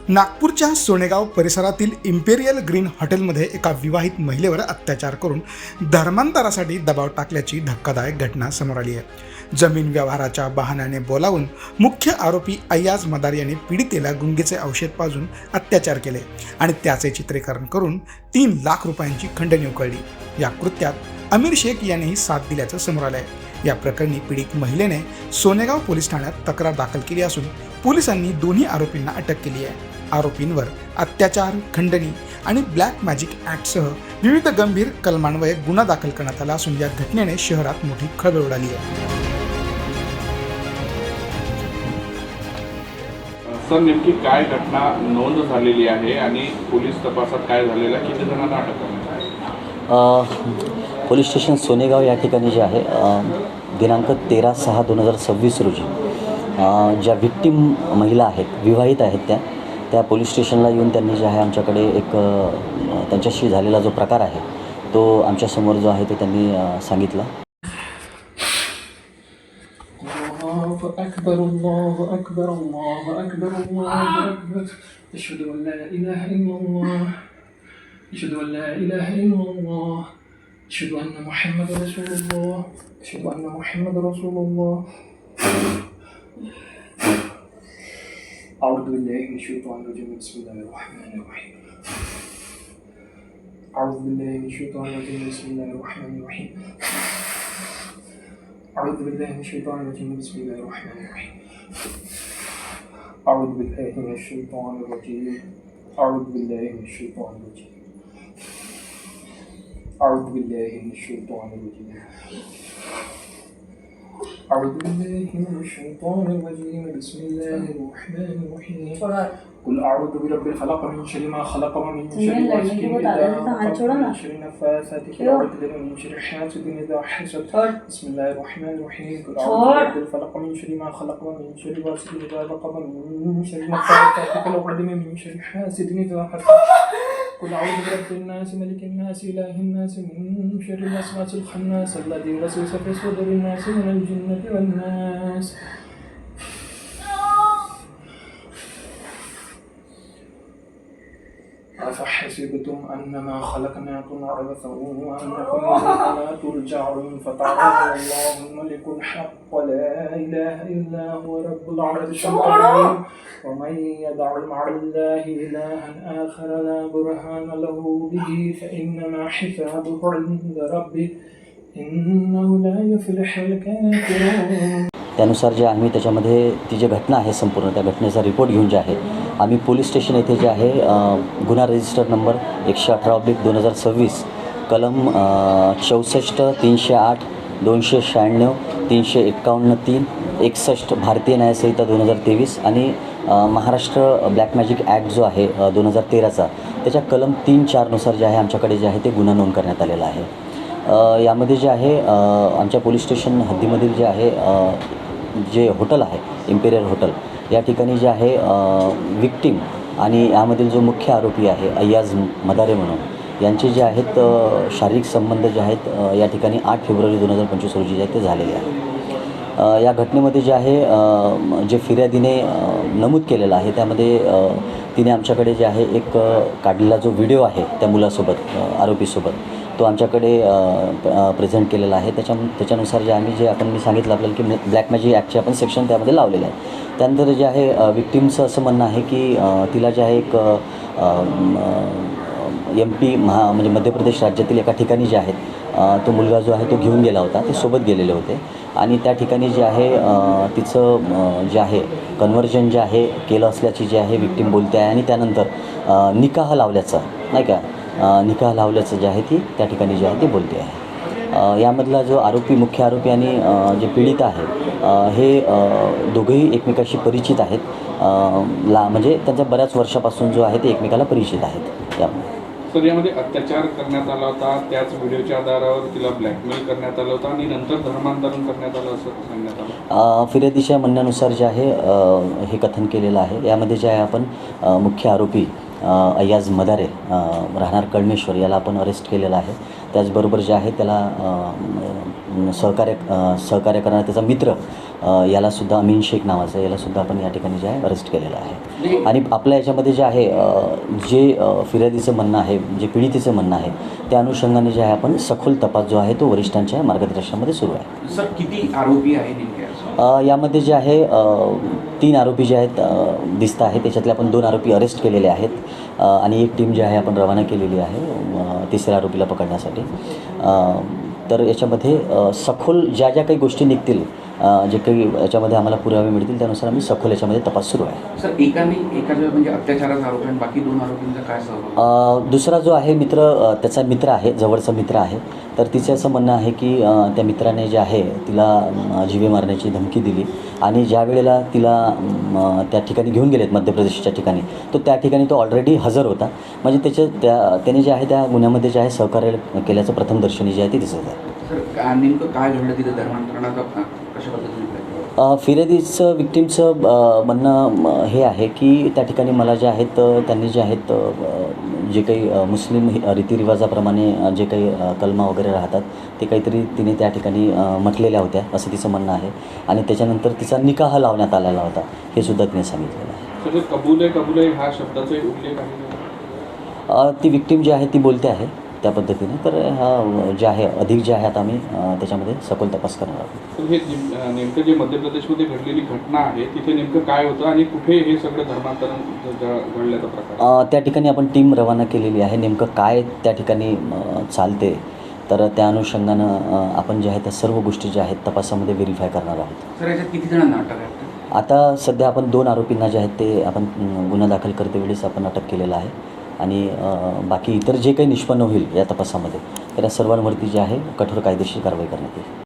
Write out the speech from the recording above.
नागपूरच्या सोनेगाव परिसरातील imperial green हॉटेलमध्ये एका विवाहित महिलेवर अत्याचार करून धर्मांतरासाठी दबाव टाकल्याची धक्कादायक घटना समोर आली आहे. जमीन व्यवहाराच्या बहाण्याने बोलावून मुख्य आरोपी अय्याज मदार यांनी पीडितेला गुंगेचे औषध पाजून अत्याचार केले आणि त्याचे चित्रीकरण करून 3 लाख रुपयांची खंडणी उकळली. या कृत्यात अमीर शेख यांनीही साथ दिल्याचं समोर आलं आहे. या प्रकरणी पीडित महिलेने सोनेगाव पोलीस ठाण्यात तक्रार दाखल केली असून पोलिसांनी दोन्ही आरोपींना अटक केली आहे. आरोपींवर अत्याचार, खंडणी आणि ब्लॅक मॅजिक ॲक्टसह विविध गंभीर कलमान्वये गुन्हा दाखल करण्यात आला असून या घटनेने शहरात मोठी खळबळ उडाली आहे. सर, नेमकी काय घटना नोंद झालेली आहे आणि पोलीस तपासात काय झालेलं आहे, किती जणांना अटक करण्यात आहे? पोलीस स्टेशन सोनेगाव या ठिकाणी जे आहे दिनांक 13/6/2026 रोजी ज्या विक्टीम महिला आहेत, विवाहित आहेत, त्या पोलीस स्टेशनला येऊन त्यांनी जे आहे आमच्याकडे एक त्यांच्याशी झालेला जो प्रकार आहे तो आमच्यासमोर जो आहे तो त्यांनी सांगितला. الله أكبر الله أكبر الله أكبر الله أكبر أشهد أن لا إله إلا الله أشهد أن لا إله إلا الله أشهد أن محمد رسول الله أشهد أن محمد رسول الله أعوذ بالله من الشيطان الرجيم بسم الله الرحمن الرحيم أعوذ بالله من الشيطان الرجيم بسم الله الرحمن الرحيم أعوذ بالله من الشيطان الرجيم بسم الله الرحمن الرحيم أعوذ بالله من الشيطان الرجيم أعوذ بالله من الشيطان الرجيم أعوذ بالله من الشيطان الرجيم أعوذ بالله من الشيطان الرجيم بسم الله الرحمن الرحيم قل أعوذ برب الفلق من شر ما خلق ومن شر غاسق إذا وقب ومن شر النفاثات في العقد ومن شر حاسد إذا حسد بسم الله الرحمن الرحيم قل أعوذ برب الفلق من شر ما خلق ومن شر غاسق إذا وقب ومن شر النفاثات في العقد ومن شر حاسد إذا حسد قل أعوذ برب الناس ملك الناس إله الناس من شر الوسواس الخناس الذي يوسوس في صدور الناس من الجنة والناس. أفحسبتم أنما خلقناكم عبثا وأنكم إلينا لا ترجعون فتعالى الله الملك الحق لا إله إلا هو رب العرش العظيم ومن يدع مع الله إلها آخر لا برهان له به فإنما حسابه عند ربه إنه لا يفلح الكافرون. त्यानुसार जे आम्ही त्याच्यामध्ये ती जी घटना आहे संपूर्ण त्या घटनेचा रिपोर्ट घेऊन जे आहे आम्ही पोलीस स्टेशन येथे जे आहे गुन्हा रजिस्टर नंबर 118/2026 कलम 64 308 296 351 3 61 भारतीय न्यायसंहिता 2023 आणि महाराष्ट्र ब्लॅक मॅजिक ॲक्ट जो आहे 2013चा त्याच्या कलम 3-4 नुसार जे आहे आमच्याकडे जे आहे ते गुन्हा नोंद करण्यात आलेला आहे. यामध्ये जे आहे आमच्या पोलीस स्टेशन हद्दीमधील जे आहे जे हॉटेल आहे इम्पेरियल हॉटेल या ठिकाणी जे आहे विक्टीम आणि यामधील जो मुख्य आरोपी आहे अय्याज मदारे म्हणून यांचे जे आहेत शारीरिक संबंध जे आहेत या ठिकाणी 8 फेब्रुवारी 2025 रोजी जे आहेत ते झालेले आहे. या घटनेमध्ये जे आहे जे फिर्यादीने नमूद केलेलं आहे त्यामध्ये तिने आमच्याकडे जे आहे एक काढलेला जो व्हिडिओ आहे त्या मुलासोबत आरोपीसोबत तो आमच्याकडे प्रेझेंट केलेला आहे. त्याच्यानुसार जे मी सांगितलं आपल्याला की ब्लॅक मॅजिक ॲक्टचे आपण सेक्शन त्यामध्ये लावलेलं आहे. त्यानंतर जे आहे विक्टीमचं असं म्हणणं आहे की तिला जे आहे एक MP म्हणजे मध्य प्रदेश राज्यातील एका ठिकाणी जे आहेत तो मुलगा जो आहे तो घेऊन गेला होता, ते सोबत गेलेले होते आणि त्या ठिकाणी जे आहे तिचं जे आहे कन्व्हर्जन जे आहे केलं असल्याची जे आहे विक्टीम बोलते आहे आणि त्यानंतर निकाह लावल्याचं नाही का निकाह लावल्याचं जे आहे ती त्या ठिकाणी जे आहे ती बोलते आहे. यामधला जो मुख्य आरोपी आणि जे पीडित आहे हे दोघंही एकमेकाशी परिचित आहेत. म्हणजे त्यांच्या बऱ्याच वर्षापासून जो आहे ते एकमेकाला परिचित आहेत. सर, यामध्ये अत्याचार करण्यात आला होता, त्याच व्हिडिओच्या आधारावर तिला ब्लॅकमेल करण्यात आलं होतं आणि नंतर धर्मांतरण करण्यात आलं असं सांगण्यात आलं. फिर्यादीच्या म्हणण्यानुसार जे आहे हे कथन केलेलं आहे. यामध्ये जे आहे आपण मुख्य आरोपी अय्याज मदारे राहणार कळमेश्वर याला आपण अरेस्ट केलेला आहे. त्याचबरोबर जे आहे त्याला सहकार्य करणारा त्याचा मित्र यालासुद्धा अमीन शेख नावाचं यालासुद्धा आपण या ठिकाणी जे आहे अरेस्ट केलेलं आहे. आणि आपल्या याच्यामध्ये जे आहे जे फिर्यादीचं म्हणणं आहे, जे पीडितेचं म्हणणं आहे, त्या अनुषंगाने जे आहे आपण सखोल तपास जो आहे तो वरिष्ठांच्या मार्गदर्शनामध्ये सुरू आहे. सर किती आरोपी आहे नेमके? यामध्ये जे आहे 3 आरोपी जे आहेत दिसत आहे. त्याच्यातले आपण 2 आरोपी अरेस्ट केलेले आहेत आणि एक टीम जी आहे आपण रवाना केलेली आहे तिसऱ्या आरोपीला पकडण्यासाठी. तर याच्यामध्ये सखोल ज्या ज्या काही गोष्टी निघतील, जे काही याच्यामध्ये आम्हाला पुरावे मिळतील त्यानुसार आम्ही सखोल याच्यामध्ये तपास सुरू आहे. सर एका म्हणजे अत्याचाराचा आरोप आणि बाकी 2 आरोपींचा काय सहभाग? दुसरा जो आहे मित्र, त्याचा मित्र आहे, जवळचा मित्र आहे. तर तिचं असं म्हणणं आहे की त्या मित्राने जे आहे तिला जीवे मारण्याची धमकी दिली आणि ज्या वेळेला तिला त्या ठिकाणी घेऊन गेलेत मध्य प्रदेशच्या ठिकाणी, तो त्या ठिकाणी तो ऑलरेडी हजर होता. म्हणजे त्याने जे आहे त्या गुन्ह्यामध्ये जे आहे सहकार्य केल्याचं प्रथमदर्शनी जे आहे ते दिसत आहे. सर नेमकं काय घडलं तिथं धर्मांतरणाचा कशा पद्धतीने? फिर्यादीचं विक्टीमचं म्हणणं हे आहे की त्या ठिकाणी मला जे आहेत त्यांनी जे आहेत जे काही मुस्लिम रीतिरिवाजाप्रमाणे जे काही कलमा वगैरे राहतात ते काहीतरी तिने त्या ठिकाणी म्हटलेल्या होत्या असं तिचं म्हणणं आहे. आणि त्याच्यानंतर तिचा निकाह लावण्यात आलेला होता हे सुद्धा तिने सांगितलेलं आहे. सर कबूल आहे ह्या शब्दाचा उल्लेख आहे? ती विक्टीम जी आहे ती बोलते आहे त्या पद्धतीने. तर हा जे आहे अधिक जे आहे आता आम्ही त्याच्यामध्ये सखोल तपास करणार आहोत. तर हे नेमकं जे मध्य प्रदेशमध्ये घडलेली घटना आहे तिथे नेमकं काय होतं आणि कुठे हे सगळं धर्मांतरण घडल्याचा प्रकार? त्या ठिकाणी आपण टीम रवाना केलेली आहे. नेमकं काय त्या ठिकाणी चालते तर त्या अनुषंगानं आपण जे आहे त्या सर्व गोष्टी ज्या आहेत तपासामध्ये व्हेरीफाय करणार आहोत. सर याच्यात किती जणांना अटक आहे? आता सध्या आपण 2 आरोपींना जे आहेत ते आपण गुन्हा दाखल करतेवेळेस आपण अटक केलेला आहे. आणि बाकी इतर जे काही निष्पन्न होईल या तपासामध्ये तर या सर्वांवरती जे आहे कठोर कायदेशीर कारवाई करण्यात येईल.